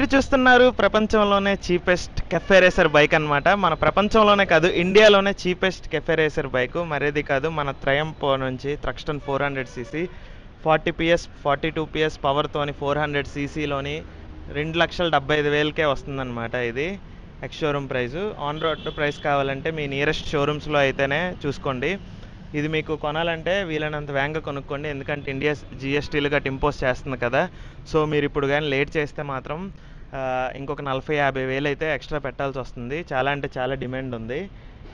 మీరు చూస్తున్నారు ప్రపంచంలోనే చీపెస్ట్ కెఫే రేసర్ బైక్ అన్నమాట. మన ప్రపంచంలోనే కాదు, ఇండియాలోనే చీపెస్ట్ కెఫే రేసర్ బైక్ మరేది కాదు, మన ట్రయంఫ్ నుంచి థ్రక్స్టన్ 400 సీసీ 40 PS 42 PS పవర్తోని 400 సీసీలోని 2,75,000కే వస్తుందన్నమాట. ఇది ex showroom price. On road price కావాలంటే మీ నియరెస్ట్ షోరూమ్స్లో అయితేనే చూసుకోండి. ఇది మీకు కొనాలంటే వీలైనంత వేగంగా కొనుక్కోండి, ఎందుకంటే ఇండియా జిఎస్టీలు గట్టి ఇంపోజ్ చేస్తుంది కదా. సో మీరు ఇప్పుడు కానీ లేట్ చేస్తే మాత్రం ఇంకొక 40-50 వేలు అయితే ఎక్స్ట్రా పెట్టాల్సి వస్తుంది. చాలా అంటే చాలా డిమాండ్ ఉంది.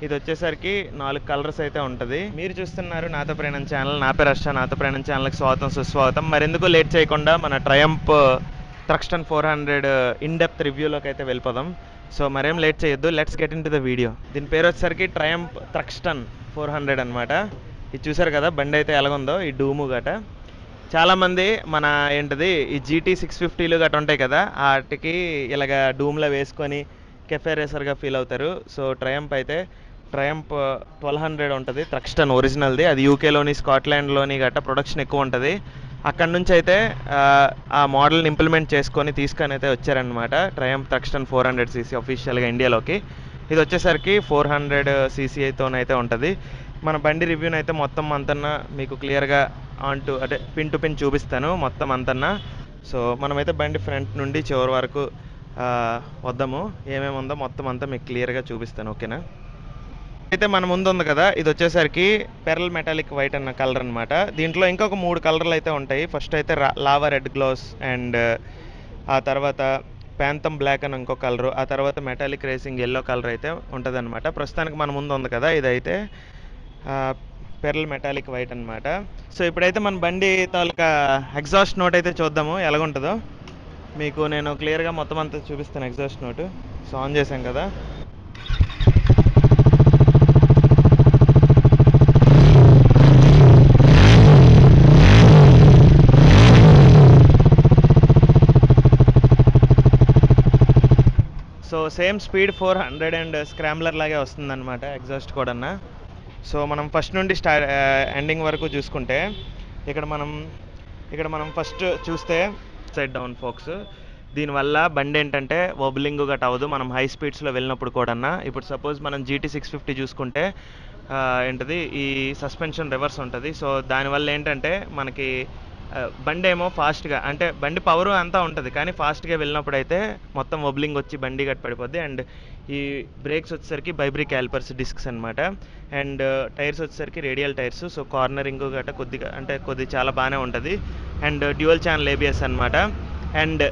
ఇది వచ్చేసరికి 4 కలర్స్ అయితే ఉంటుంది. మీరు చూస్తున్నారు నాతో ప్రయాణం ఛానల్. నా పేరు హర్ష. నాతో ప్రయాణం ఛానల్కి స్వాగతం, సుస్వాగతం. మరెందుకు లేట్ చేయకుండా మన ట్రయంఫ్ థ్రక్స్టన్ 400 ఇన్ డెప్త్ రివ్యూలోకి అయితే వెళ్ళిపోదాం. సో మరేం లేట్ చేయొద్దు, let's get in to the video. దీని పేరు వచ్చేసరికి ట్రయంఫ్ థ్రక్స్టన్ 400 అనమాట. ఇది చూసారు కదా బండి అయితే ఎలాగుందో, ఈ డూము గట. చాలామంది మన ఏంటిది ఈ GT 650లు గట్రా ఉంటాయి కదా, వాటికి ఇలాగ డూమ్లో వేసుకొని కెఫే రేసర్గా ఫీల్ అవుతారు. సో ట్రయంఫ్ 1200 ఉంటుంది థ్రక్స్టన్ ఒరిజినల్ది. అది యూకేలోని స్కాట్లాండ్లోని గట్రా ప్రొడక్షన్ ఎక్కువ ఉంటుంది. అక్కడ నుంచి అయితే ఆ మోడల్ని ఇంప్లిమెంట్ చేసుకొని తీసుకొని అయితే వచ్చారనమాట ట్రయంఫ్ థ్రక్స్టన్ 400 సీసీ అఫీషియల్గా ఇండియాలోకి. ఇది వచ్చేసరికి 400 సీసీతోనైతే ఉంటుంది. మన బండి రివ్యూని అయితే మొత్తం అంతన్నా మీకు క్లియర్గా అంటే పిన్ టు పిన్ చూపిస్తాను మొత్తం అంతన్నా. సో మనమైతే బండి ఫ్రంట్ నుండి చివరి వరకు వద్దాము, ఏమేమి ఉందో మొత్తం అంతా మీకు క్లియర్గా చూపిస్తాను, ఓకేనా. అయితే మన ముందు ఉంది కదా, ఇది వచ్చేసరికి పెరల్ మెటాలిక్ వైట్ అన్న కలర్ అనమాట. దీంట్లో ఇంకొక 3 కలర్లు అయితే ఉంటాయి. ఫస్ట్ అయితే లావా రెడ్ గ్లోస్, అండ్ ఆ తర్వాత ప్యాంథమ్ బ్లాక్ అని ఇంకో కలరు, ఆ తర్వాత మెటాలిక్ రేసింగ్ ఎల్లో కలర్ అయితే ఉంటుంది అనమాట. ప్రస్తుతానికి మన ముందు ఉంది కదా, ఇదైతే పెరల్ మెటాలిక్ వైట్ అనమాట. సో ఇప్పుడైతే మన బండి తాలూకా ఎగ్జాస్ట్ నోట్ అయితే చూద్దాము ఎలాగుంటుందో. మీకు నేను క్లియర్గా మొత్తం అంతా చూపిస్తాను ఎగ్జాస్ట్ నోటు. సో ఆన్ చేశాం కదా, so same speed 400 and scrambler లాగే వస్తుందన్నమాట ఎగ్జాస్ట్ కూడా. సో మనం ఫస్ట్ నుండి ఎండింగ్ వరకు చూసుకుంటే ఇక్కడ మనం ఫస్ట్ చూస్తే సైడ్ డౌన్ ఫోక్స్. దీనివల్ల బండి ఏంటంటే వబ్లింగ్ గట్ అవ్వదు మనం హై స్పీడ్స్లో వెళ్ళినప్పుడు కూడా. ఇప్పుడు సపోజ్ మనం GT 650 చూసుకుంటే ఏంటది ఈ సస్పెన్షన్ రివర్స్ ఉంటుంది. సో దానివల్ల ఏంటంటే మనకి బండి ఏమో ఫాస్ట్గా, అంటే బండి పవర్ అంతా ఉంటుంది కానీ ఫాస్ట్గా వెళ్ళినప్పుడు అయితే మొత్తం వబ్లింగ్ వచ్చి బండి గట్టి పడిపోద్ది. అండ్ ఈ బ్రేక్స్ వచ్చేసరికి బైబ్రీ క్యాలిపర్స్ డిస్క్స్ అనమాట. అండ్ టైర్స్ వచ్చేసరికి రేడియల్ టైర్స్. సో కార్నరింగ్ గట్ట కొద్దిగా చాలా బాగానే ఉంటుంది. అండ్ డ్యూయల్ ఛానల్ ABS అనమాట. అండ్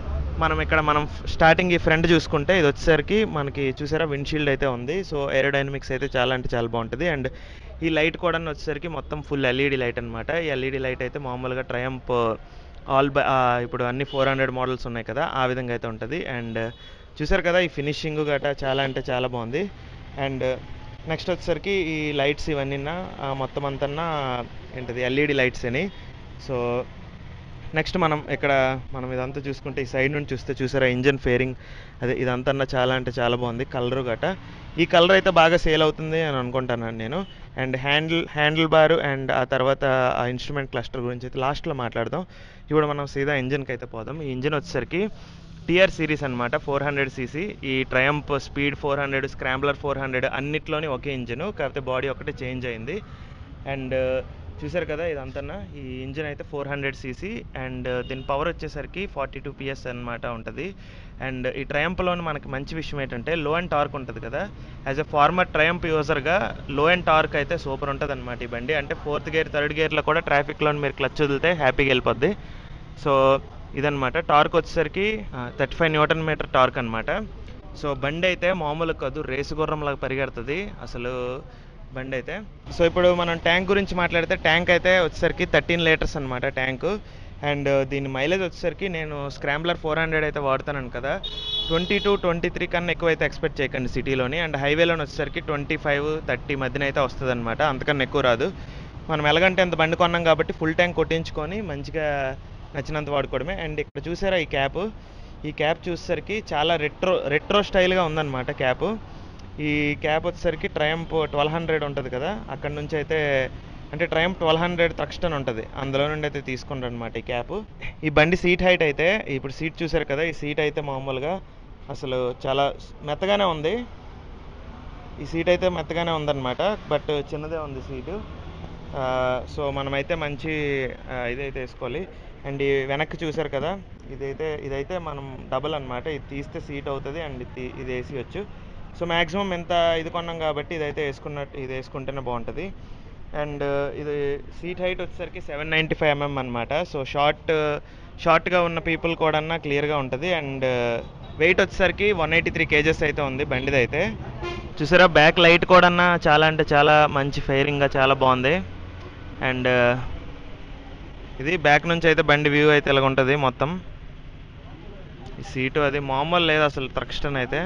మనం స్టార్టింగ్ ఈ ఫ్రంట్ చూసుకుంటే ఇది వచ్చేసరికి మనకి చూసారా విండ్షీల్డ్ అయితే ఉంది. సో ఏరోడైనమిక్స్ అయితే చాలా అంటే చాలా బాగుంటుంది. అండ్ ఈ లైట్ కూడా వచ్చేసరికి మొత్తం ఫుల్ LED లైట్ అనమాట. ఈ LED లైట్ అయితే మామూలుగా ట్రయంఫ్ ఇప్పుడు అన్ని 400 మోడల్స్ ఉన్నాయి కదా, ఆ విధంగా అయితే ఉంటుంది. అండ్ చూసారు కదా ఈ ఫినిషింగ్ గట్రా చాలా అంటే చాలా బాగుంది. అండ్ నెక్స్ట్ వచ్చేసరికి ఈ లైట్స్ ఇవన్నీ మొత్తం అంతా ఏంటది LED లైట్స్ అని. సో నెక్స్ట్ మనం ఇదంతా చూసుకుంటే ఈ సైడ్ నుంచి చూసారా ఇంజన్ ఫేరింగ్, అదే ఇదంతా చాలా అంటే చాలా బాగుంది కలరు గట్ట. ఈ కలర్ అయితే బాగా సేల్ అవుతుంది అని అనుకుంటున్నాను నేను. అండ్ హ్యాండిల్ బారు అండ్ ఆ తర్వాత ఆ ఇన్స్ట్రుమెంట్ క్లస్టర్ గురించి అయితే లాస్ట్లో మాట్లాడదాం. ఇప్పుడు మనం సీదా ఇంజన్కి అయితే పోదాం. ఈ ఇంజన్ వచ్చేసరికి TR సిరీస్ అనమాట, 400 సీసీ. ఈ ట్రయంఫ్ స్పీడ్ 400, స్క్రాంబ్లర్ 400 అన్నిట్లోని ఒకే ఇంజను, కాకపోతే బాడీ ఒకటే చేంజ్ అయింది. అండ్ చూసారు కదా ఇదంతా ఈ ఇంజిన్ అయితే 400 సీసీ. అండ్ దీని పవర్ వచ్చేసరికి 42 PS అనమాట ఉంటుంది. అండ్ ఈ ట్రయంఫ్లోని మనకి మంచి విషయం ఏంటంటే లో అండ్ టార్క్ ఉంటుంది కదా. యాజ్ ఎ ఫార్మర్ ట్రయంఫ్ యూజర్గా లో అండ్ టార్క్ అయితే సూపర్ ఉంటుంది అనమాట ఈ బండి. అంటే 4th గేర్ 3rd గేర్లో కూడా ట్రాఫిక్లో మీరు క్లచ్ వదిలితే హ్యాపీగా వెళ్ళిపోద్ది. సో ఇదనమాట. టార్క్ వచ్చేసరికి 35 Nm టార్క్ అనమాట. సో బండి అయితే మామూలు కాదు, రేసు గుర్రంలాగా పరిగెడుతుంది అసలు బండి అయితే. సో ఇప్పుడు మనం ట్యాంక్ గురించి మాట్లాడితే ట్యాంక్ అయితే వచ్చేసరికి 13 లీటర్స్ అనమాట ట్యాంకు. అండ్ దీని మైలేజ్ వచ్చేసరికి నేను స్క్రాంబ్లర్ 400 అయితే వాడుతాను కదా, 22-23 కన్నా ఎక్కువ అయితే ఎక్స్పెక్ట్ చేయకండి సిటీలోని. అండ్ హైవేలోని వచ్చేసరికి 25-30 మధ్యన అయితే వస్తుంది అనమాట, అంతకన్నా ఎక్కువ రాదు. మనం ఎలాగంటే ఎంత బండి కొన్నాం కాబట్టి ఫుల్ ట్యాంక్ కొట్టించుకొని మంచిగా నచ్చినంత వాడుకోవడమే. అండ్ ఇక్కడ చూసారా ఈ క్యాప్ చూసేసరికి చాలా రెట్రో స్టైల్గా ఉందన్నమాట క్యాప్. ఈ క్యాప్ వచ్చేసరికి ట్రయంఫ్ 1200 ఉంటుంది కదా, అక్కడ నుంచి అయితే అంటే ట్రయంఫ్ 1200 థ్రక్స్టన్ ఉంటుంది, అందులో నుండి అయితే తీసుకుంటారు అనమాట ఈ క్యాప్. ఈ బండి సీట్ హైట్ అయితే ఇప్పుడు సీట్ చూసారు కదా, ఈ సీట్ అయితే మామూలుగా అసలు చాలా మెత్తగానే ఉంది. ఈ సీట్ అయితే మెత్తగానే ఉందన్నమాట, బట్ చిన్నదే ఉంది సీటు. సో మనమైతే మంచి ఇదైతే వేసుకోవాలి. అండ్ ఈ వెనక్కి చూసారు కదా, ఇదైతే మనం డబుల్ అనమాట, ఇది తీస్తే సీట్ అవుతుంది అండ్ ఇది వేసేయచ్చు. సో మ్యాక్సిమం ఎంత ఇది కొన్నాం కాబట్టి ఇది వేసుకుంటేనే బాగుంటుంది. అండ్ ఇది సీట్ హైట్ వచ్చేసరికి 795 mm అనమాట. సో షార్ట్గా ఉన్న పీపుల్ కూడా క్లియర్గా ఉంటుంది. అండ్ వెయిట్ వచ్చేసరికి 183 kgs అయితే ఉంది బండిది అయితే. చూసారా బ్యాక్ లైట్ కూడా చాలా అంటే చాలా మంచి ఫైరింగ్గా చాలా బాగుంది. అండ్ ఇది బ్యాక్ నుంచి అయితే బండి వ్యూ అయితే ఇలాగ ఉంటుంది మొత్తం. ఈ సీటు అది మామూలు లేదు అసలు థ్రక్స్టన్ అయితే.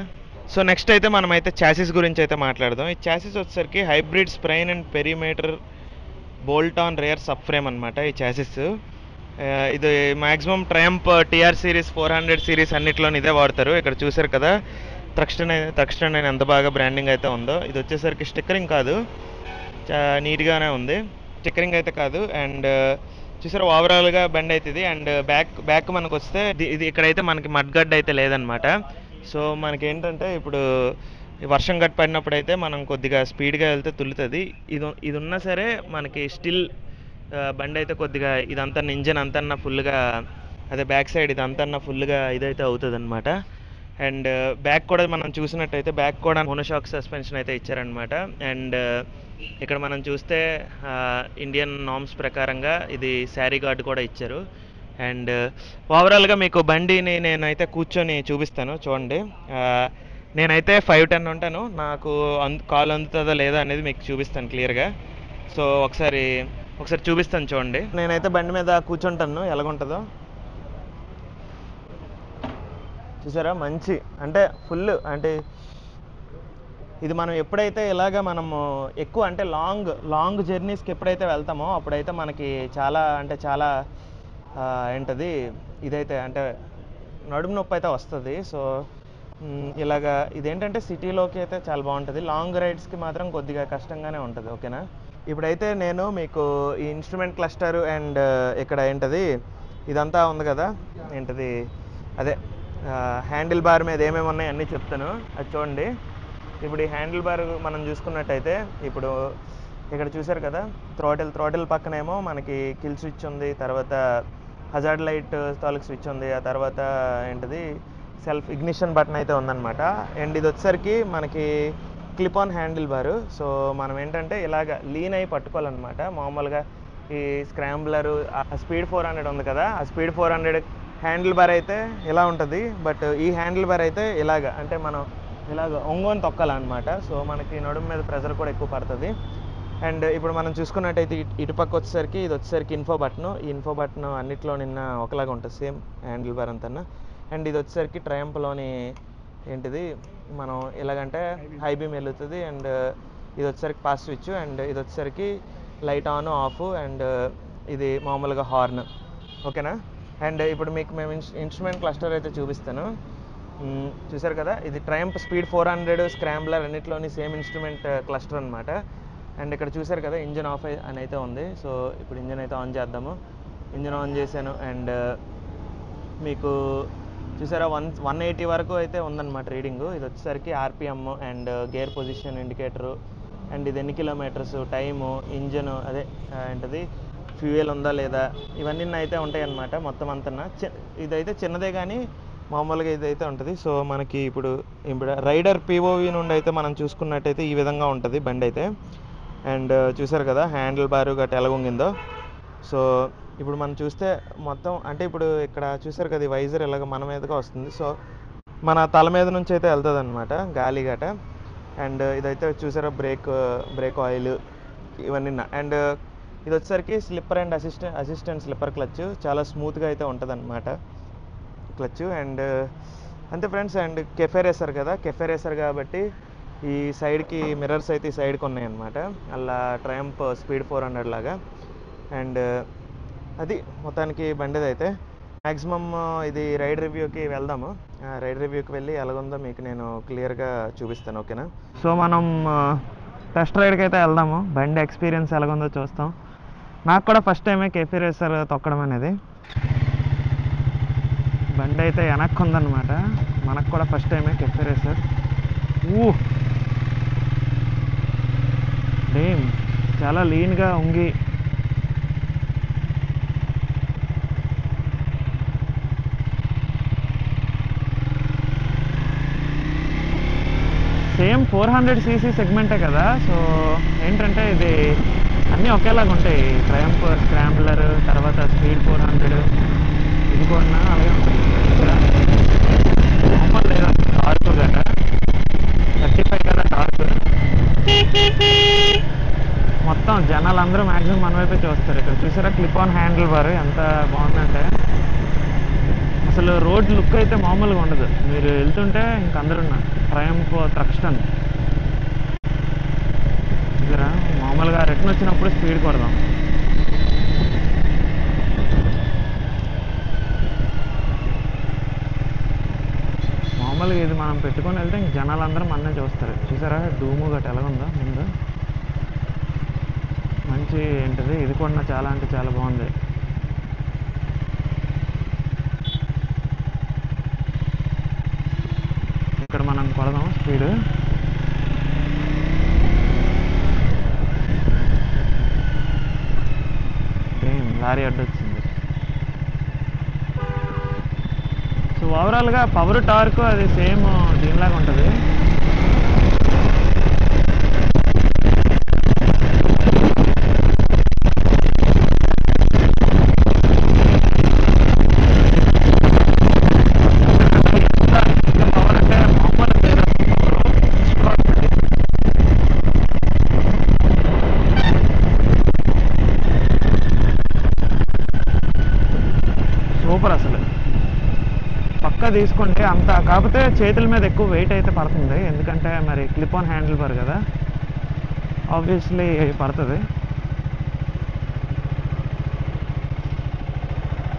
సో నెక్స్ట్ అయితే మనమైతే చాసిస్ గురించి అయితే మాట్లాడదాం. ఈ చాసిస్ వచ్చేసరికి hybrid spine and perimeter bolt on rear sub frame అనమాట ఈ చాసిస్. ఇది maximum Triumph TR series 400 series అన్నిట్లోనే ఇదే వాడతారు. ఇక్కడ చూసారు కదా థ్రక్స్టన్ ఎంత బాగా బ్రాండింగ్ అయితే ఉందో. ఇది వచ్చేసరికి స్టిక్కరింగ్ కాదు, నీట్గానే ఉంది, స్టిక్కరింగ్ అయితే కాదు. అండ్ చూసారు ఓవరాల్గా బండి అయితే ఇది. అండ్ బ్యాక్ మనకు వస్తే ఇది ఇక్కడైతే మనకి మడ్గడ్ అయితే లేదనమాట. సో మనకి ఏంటంటే ఇప్పుడు వర్షం గట్టి పడినప్పుడు అయితే మనం కొద్దిగా స్పీడ్గా వెళ్తే తుల్లుతుంది. ఇది ఉన్నా సరే మనకి స్టిల్ బండి అయితే కొద్దిగా ఇదంతా ఇంజన్ అంతన్నా ఫుల్గా, అదే బ్యాక్ సైడ్ ఇదంతా ఫుల్గా ఇదైతే అవుతుంది అనమాట. అండ్ బ్యాక్ కూడా మనం చూసినట్టయితే బ్యాక్ కూడా మోనోషాక్ సస్పెన్షన్ అయితే ఇచ్చారనమాట. అండ్ ఇక్కడ మనం చూస్తే ఇండియన్ నార్మ్స్ ప్రకారంగా ఇది శారీ గార్డ్ కూడా ఇచ్చారు. అండ్ ఓవరాల్గా మీకు బండిని నేనైతే కూర్చొని చూపిస్తాను చూడండి. నేనైతే 5'10" ఉంటాను, నాకు కాలు అందుతుందా లేదా అనేది మీకు చూపిస్తాను క్లియర్గా. సో ఒకసారి చూపిస్తాను చూడండి. నేనైతే బండి మీద కూర్చుంటాను ఎలాగుంటుందో. చూసారా మంచి అంటే ఫుల్ అంటే ఇది మనం ఎప్పుడైతే ఇలాగ మనము ఎక్కువ అంటే లాంగ్ జర్నీస్కి ఎప్పుడైతే వెళ్తామో అప్పుడైతే మనకి చాలా అంటే చాలా ఏంటది ఇదైతే అంటే నడుము నొప్పి అయితే వస్తుంది. సో ఇలాగా ఇదేంటంటే సిటీలోకి అయితే చాలా బాగుంటుంది, లాంగ్ రైడ్స్కి మాత్రం కొద్దిగా కష్టంగానే ఉంటుంది. ఓకేనా, ఇప్పుడైతే నేను మీకు ఈ ఇన్స్ట్రుమెంట్ క్లస్టర్ అండ్ ఇక్కడ ఏంటది ఇదంతా ఉంది కదా, ఏంటది అదే హ్యాండిల్ బార్ మీద ఏమేమి ఉన్నాయి అన్నీ చెప్తాను, అది చూడండి. ఇప్పుడు ఈ హ్యాండిల్ బార్ మనం చూసుకున్నట్టయితే ఇప్పుడు ఇక్కడ చూసారు కదా, థ్రోటిల్ పక్కనేమో మనకి కిల్ స్విచ్ ఉంది, తర్వాత హజార్డ్ లైట్ తాలూకు స్విచ్ ఉంది, ఆ తర్వాత ఏంటిది సెల్ఫ్ ఇగ్నిషన్ బటన్ అయితే ఉందన్నమాట. అండ్ ఇది వచ్చేసరికి మనకి clip on handle bar. So మనం ఏంటంటే ఇలాగ లీన్ అయ్యి పట్టుకోవాలన్నమాట. మామూలుగా ఈ స్క్రాంబ్లరు స్పీడ్ 400 ఉంది కదా, ఆ స్పీడ్ 400 హ్యాండిల్ బార్ అయితే ఇలా ఉంటుంది. బట్ ఈ హ్యాండిల్ బార్ అయితే ఇలాగ అంటే మనం ఇలాగ ఒంగోని తొక్కాలన్నమాట. సో మనకి నడుము మీద ప్రెజర్ కూడా ఎక్కువ పడుతుంది. అండ్ ఇప్పుడు మనం చూసుకున్నట్టయితే ఇటుపక్క వచ్చేసరికి ఇది వచ్చేసరికి ఇన్ఫో బటన్ అన్నిట్లో నిన్న ఒకలాగా ఉంటుంది సేమ్ హ్యాండిల్ బార్ అంతా. అండ్ ఇది వచ్చేసరికి ట్రయంఫ్లోని ఏంటిది మనం ఎలాగంటే హై బీమ్ వెళ్తుంది. అండ్ ఇది వచ్చేసరికి పాస్ స్విచ్, అండ్ ఇది వచ్చేసరికి లైట్ ఆన్ ఆఫ్, అండ్ ఇది మామూలుగా హార్న్. ఓకేనా, అండ్ ఇప్పుడు మీకు మేము ఇన్స్ట్రుమెంట్ క్లస్టర్ అయితే చూపిస్తాను. చూసారు కదా, ఇది ట్రయంఫ్ స్పీడ్ 400 స్క్రాంబ్లర్ అన్నిట్లోని సేమ్ ఇన్స్ట్రుమెంట్ క్లస్టర్ అనమాట. అండ్ ఇక్కడ చూసారు కదా ఇంజన్ ఆఫ్ అని అయితే ఉంది. సో ఇప్పుడు ఇంజన్ అయితే ఆన్ చేద్దాము. ఇంజన్ ఆన్ చేశాను. అండ్ మీకు చూసారా 180 వరకు అయితే ఉందన్నమాట రీడింగు. ఇది వచ్చేసరికి RPM and gear position indicator, and ఇది ఎన్ని కిలోమీటర్స్, టైము, ఇంజను అదే ఏంటది ఫ్యూయల్ ఉందా లేదా, ఇవన్నీ అయితే ఉంటాయి అన్నమాట మొత్తం అంతా. ఇదైతే చిన్నదే కానీ మామూలుగా ఇదైతే ఉంటుంది. సో మనకి ఇప్పుడు రైడర్ పిఓవి నుండి అయితే మనం చూసుకున్నట్టయితే ఈ విధంగా ఉంటుంది బండి అయితే. అండ్ చూసారు కదా హ్యాండిల్ బారు గట్ట ఎలాగుంగిందో. సో ఇప్పుడు మనం చూస్తే మొత్తం అంటే ఇప్పుడు ఇక్కడ చూసారు కదా ఈ వైజర్ ఇలాగ మన మీదగా వస్తుంది. సో మన తల మీద నుంచి అయితే వెళ్తుంది అనమాట గాలి గట. అండ్ ఇదైతే చూసారా బ్రేక్ ఆయిల్ ఇవన్నీ. అండ్ ఇది వచ్చేసరికి slipper and assistant slipper clutch, చాలా స్మూత్గా అయితే ఉంటుంది అనమాట క్లచ్. అండ్ అంతే ఫ్రెండ్స్. అండ్ కెఫే రేసర్ కాబట్టి ఈ సైడ్కి మిర్రర్స్ అయితే ఈ సైడ్కి ఉన్నాయన్నమాట, అలా ట్రయంఫ్ స్పీడ్ 400 లాగా. అండ్ అది మొత్తానికి బండిది అయితే. మ్యాక్సిమమ్ ఇది రైడ్ రివ్యూకి వెళ్దాము. రైడ్ రివ్యూకి వెళ్ళి ఎలాగుందో మీకు నేను క్లియర్గా చూపిస్తాను. ఓకేనా, సో మనం టెస్ట్ రైడ్కి అయితే వెళ్దాము, బండి ఎక్స్పీరియన్స్ ఎలాగుందో చూస్తాం. నాకు కూడా ఫస్ట్ టైమే కేఫీ రేసర్ తొక్కడం అనేది. బండి అయితే వెనక్కి ఉందన్నమాట. మనకు కూడా ఫస్ట్ టైమే కేఫీ రేసర్. డేమ్ చాలా లీన్గా ఉంగి సేమ్ 400cc సెగ్మెంటే కదా. సో ఏంటంటే ఇది అన్నీ ఒకేలాగా ఉంటాయి. ట్రయంఫ్, స్క్రాంబ్లర్, తర్వాత స్పీడ్ 400, ఇది కూడా అలాగే ఉంటుంది. నార్మల్ లేదా టార్క్ కదా, 35 కదా టార్క్. మొత్తం జనాలు అందరూ మ్యాక్సిమం మన వైపే చూస్తారు. ఇక్కడ చూసారా క్లిప్ ఆన్ హ్యాండిల్ బార్ ఎంత బాగుందంటే, అసలు రోడ్ లుక్ అయితే మామూలుగా ఉండదు. మీరు వెళ్తుంటే ఇంక అందరూ ట్రయంఫ్ థ్రక్స్టన్ చూసారా. మామూలుగా రిటర్న్ వచ్చినప్పుడు స్పీడ్ కొడదాం. మామూలుగా ఇది మనం పెట్టుకొని వెళ్తే ఇంక జనాలు అందరూ మననే చూస్తారు. చూసారా డూము గట్ట ఎలాగుందో ముందు. మంచి ఏంటిది ఇది కూడా చాలా అంటే చాలా బాగుంది. ఇక్కడ మనం కొడదాం స్పీడ్. లారీ అడ్డు వచ్చింది. సో ఓవరాల్గా పవర్ టార్క్ అది సేమ్ దీనిలాగా ఉంటుంది. సూపర్ అసలు పక్కా తీసుకుంటే అంత. కాకపోతే చేతుల మీద ఎక్కువ వెయిట్ అయితే పడుతుంది, ఎందుకంటే మరి క్లిప్ ఆన్ హ్యాండిల్ బార్ కదా, ఆబ్వియస్లీ పడుతుంది.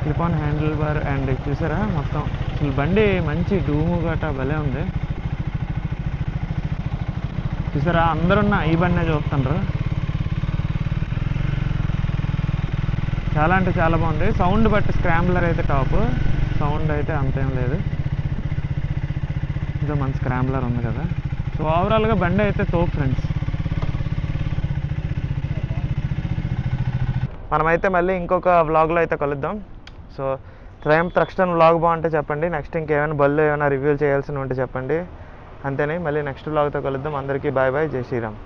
Clip on handle bar and చూసారా మొత్తం అసలు బండి మంచి డూము గట్రా భలే ఉంది. చూసారా అందరున్న ఈ బండినే చూస్తున్నారు. చాలా అంటే చాలా బాగుంది. సౌండ్ బట్టి స్క్రాంబ్లర్ అయితే టాప్, సౌండ్ అయితే అంతేం లేదు. ఇదో మన స్క్రాంబ్లర్ ఉంది కదా. సో ఓవరాల్గా బండి అయితే తోపు ఫ్రెండ్స్. మనమైతే మళ్ళీ ఇంకొక వ్లాగ్లో అయితే కలుద్దాం. సో ట్రయంఫ్ థ్రక్స్టన్ వ్లాగ్ బాగుంటే చెప్పండి. నెక్స్ట్ ఇంకేమైనా బళ్ళు ఏమైనా రివ్యూ చేయాల్సి ఉంటే చెప్పండి. అంతేనే మళ్ళీ నెక్స్ట్ వ్లాగ్తో కలుద్దాం. అందరికీ బాయ్ బాయ్, జై శ్రీరామ్.